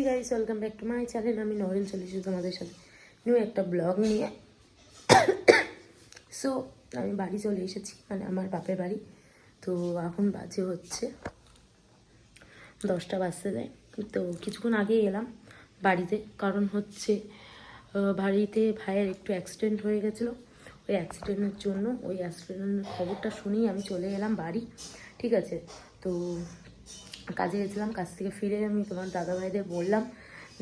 Guys, welcome back to my channel. আমি নরেন চলে এসেছি তোমাদের সাথে নিউ একটা ব্লগ নিয়ে। সো আমি বাড়ি চলে এসেছি, মানে আমার বাপের বাড়ি। তো এখন বাজে হচ্ছে 10টা বাজতে যায়। তো কিছুক্ষণ আগেই এলাম বাড়িতে, কারণ হচ্ছে বাড়িতে ভাইয়ের একটু অ্যাক্সিডেন্ট হয়ে গেছিলো। ওই অ্যাক্সিডেন্টের জন্য ওই অ্যাক্সিডেন্টের খবরটা শুনেই আমি চলে এলাম বাড়ি। ঠিক আছে, তো কাজে গেছিলাম, কাজ থেকে ফিরে আমি তোমার দাদা ভাইদের বললাম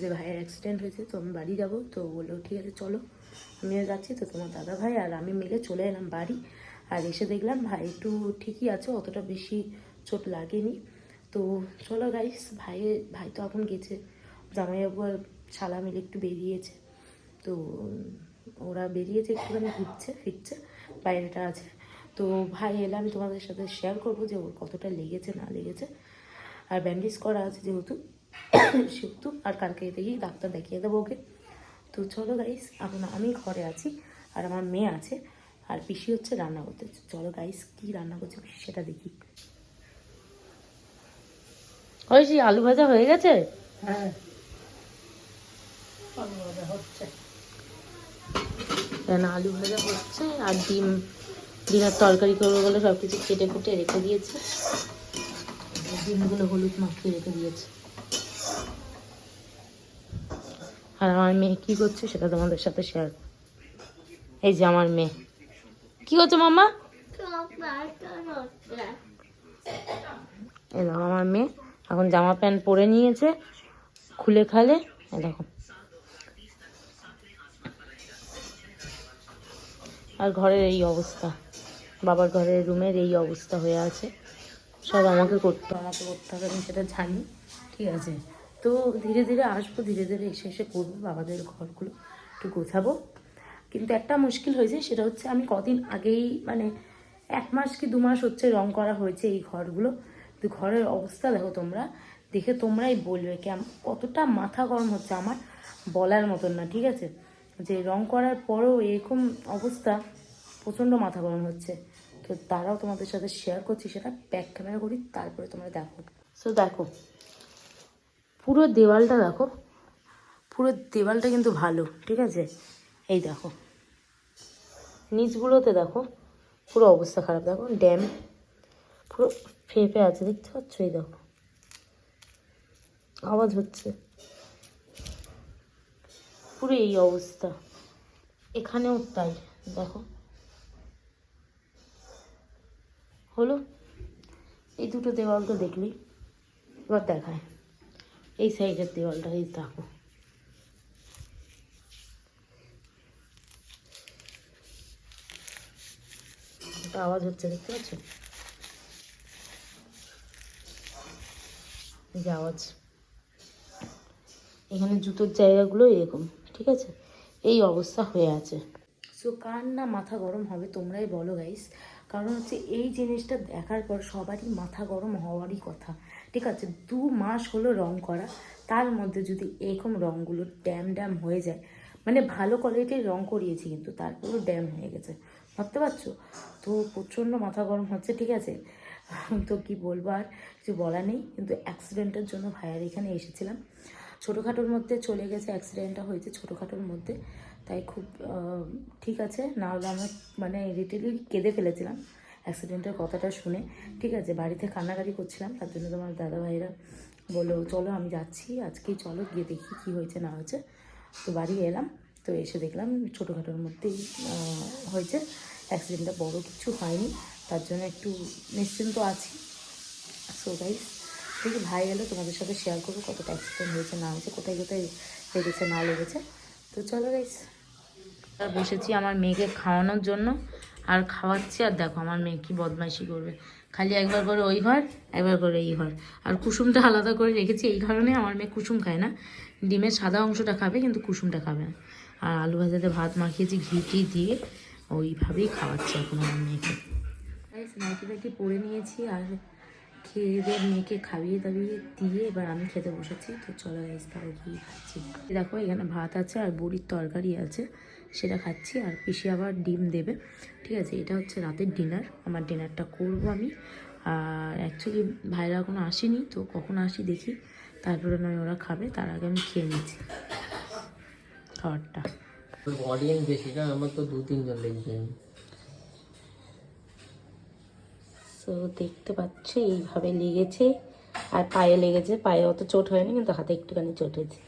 যে ভাইয়ের অ্যাক্সিডেন্ট হয়েছে, তো আমি বাড়ি যাবো। তো বললো ঠিক আছে চলো, আমিও যাচ্ছি। তো তোমার দাদা ভাই আর আমি মিলে চলে এলাম বাড়ি। আর এসে দেখলাম ভাই একটু ঠিকই আছে, অতটা বেশি চোট লাগেনি। তো চলো গাইস, ভাই তো এখন গেছে, জামাইবাবু আর শালা মিলে একটু বেরিয়েছে। তো ওরা বেরিয়েছে, একটুখানি ঘুরছে ফিরছে, বাইরেটা আছে। তো ভাই এলে আমি তোমাদের সাথে শেয়ার করবো যে ওর কতটা লেগেছে না লেগেছে। আর ব্যান্ডেজ করা আছে সেহেতু আর কালকে দেখেই ডাক্তার দেখিয়ে দেবো ওকে। তো চলো গাইস, এখন আমি ঘরে আছি আর আমার মেয়ে আছে, আর পিসি হচ্ছে রান্না করতে। চলো গাইস, কি রান্না করছে পিসি সেটা দেখি। ওই সেই আলু ভাজা হয়ে গেছে? হ্যাঁ, আলু ভাজা হচ্ছে। আলু ভাজা হচ্ছে আর ডিমের তরকারি করবো বলে সব কিছু কেটে কুটে রেখে দিয়েছে। ডিমগুলো হলুদ মাখিয়ে রেখে দিয়েছে। আর আমার মেয়ে কি করছে সেটা তোমাদের সাথে শেয়ার। এই যে আমার মেয়ে কি করছে মাম্মা, এই দেখো আমার মেয়ে এখন জামা প্যান্ট পরে নিয়েছে, খুলে খালে। এই দেখো, আর ঘরের এই অবস্থা, বাবার ঘরের রুমের এই অবস্থা হয়ে আছে। সব আমাকে করতে হবে, আমি সেটা জানি। ঠিক আছে, তো ধীরে ধীরে আসবো, ধীরে ধীরে এসে করবো, বাবাদের ঘরগুলো একটু গোছাবো। কিন্তু একটা মুশকিল হয়েছে, সেটা হচ্ছে আমি কদিন আগেই, মানে 1 মাস কি 2 মাস হচ্ছে রং করা হয়েছে এই ঘরগুলো। তো ঘরের অবস্থা দেখো তোমরা, দেখে তোমরাই বলবে কতটা মাথা গরম হচ্ছে আমার, বলার মতন না। ঠিক আছে, যে রং করার পরেও এরকম অবস্থা, প্রচণ্ড মাথা গরম হচ্ছে। তো তারাও তোমাদের সাথে শেয়ার করছি, সেটা ব্যাক ক্যামেরা করি, তারপরে তোমরা দেখো। সো দেখো, পুরো দেওয়ালটা দেখো, পুরো দেওয়ালটা কিন্তু ভালো। ঠিক আছে, এই দেখো নিচগুলোতে দেখো পুরো অবস্থা খারাপ। দেখো ড্যাম পুরো ফেঁপে আছে, দেখতে পাচ্ছ? এই দেখো আওয়াজ হচ্ছে, পুরো এই অবস্থা। এখানেও তাই, দেখো হলো। এই দুটো দেওয়াল তো দেখলি, এবার দেখায় এই সাইডের দেওয়ালটা। এই দেখো আওয়াজ হচ্ছে, দেখতে পাচ্ছ? এই যে আওয়াজ, এখানে জুতোর জায়গাগুলো এরকম। ঠিক আছে, এই অবস্থা হয়ে আছে। সো কার না মাথা গরম হবে তোমরাই বলো গাইস, কারণ হচ্ছে এই জিনিসটা দেখার পর সবারই মাথা গরম হওয়ারই কথা। ঠিক আছে, 2 মাস হলো রং করা, তার মধ্যে যদি এরকম রঙগুলো ড্যাম হয়ে যায়, মানে ভালো কোয়ালিটির রং করিয়েছি কিন্তু তারপরেও ড্যাম হয়ে গেছে, ভাবতে পারছো? তো প্রচণ্ড মাথা গরম হচ্ছে। ঠিক আছে, তো কি বলবো, আর কিছু বলা নেই। কিন্তু অ্যাক্সিডেন্টের জন্য ভাইয়ার এখানে এসেছিলাম, ছোটোখাটোর মধ্যে চলে গেছে, অ্যাক্সিডেন্টটা হয়েছে ছোটোখাটোর মধ্যে, তাই খুব ঠিক আছে। না হলে আমরা মানে লিটারলি কেঁদে ফেলেছিলাম অ্যাক্সিডেন্টের কথাটা শুনে। ঠিক আছে, বাড়িতে কান্নাকাটি করছিলাম, তার জন্য তোমার দাদা ভাইরা বললো চলো আমি যাচ্ছি আজকেই, চলো গিয়ে দেখি কী হয়েছে না হয়েছে। তো বাড়ি এলাম, তো এসে দেখলাম ছোটোখাটোর মধ্যেই হয়েছে, অ্যাক্সিডেন্টটা বড় কিছু হয়নি, তার জন্য একটু নিশ্চিন্ত আছি। সো গাইস, দেখি ভাই এলো তোমাদের সাথে শেয়ার করবো কতটা অ্যাক্সিডেন্ট হয়েছে না হয়েছে, কোথায় কোথায় লেগেছে না লেগেছে। তো চলো গাইস, আর বসেছি আমার মেয়েকে খাওয়ানোর জন্য, আর খাওয়াচ্ছি। আর দেখো আমার মেয়ে কি বদমাইশি করবে, খালি একবার করে ওই ঘর, একবার করে এই ঘর। আর কুসুমটা আলাদা করে রেখেছি এই কারণে, আমার মেয়ে কুসুম খায় না, ডিমের সাদা অংশটা খাবে কিন্তু কুসুমটা খাবে না। আর আলু ভাজাতে ভাত মাখিয়েছি ঘি দিয়ে, ওইভাবেই খাওয়াচ্ছি এখন আমার মেয়েকে। নাইটি পরে নিয়েছি, আর খেয়ে দিয়ে মেয়েকে খাইয়ে দাবিয়ে দিয়ে এবার আমি খেতে বসেছি। তো চলো গাইস, তাও কি খাচ্ছি দেখো, এখানে ভাত আছে আর বড়ির তরকারি আছে, সেটা খাচ্ছি। আর পিসি আবার ডিম দেবে। ঠিক আছে, এটা হচ্ছে রাতের ডিনার, আমার ডিনারটা করব আমি। আর অ্যাকচুয়ালি ভাইরা এখনো আসেনি, তো কখন আসি দেখি, তারপরে নয় ওরা খাবে, তার আগে আমি খেয়ে নিচ্ছি খাবারটা। অডিয়েন্স বেশি না, আমার তো 2-3 জন দেখবেন। তো দেখতে পাচ্ছ এইভাবে লেগেছে, আর পায়ে লেগেছে। পায়ে অত চোট হয়নি, কিন্তু হাতে একটুখানি চোট হয়েছে।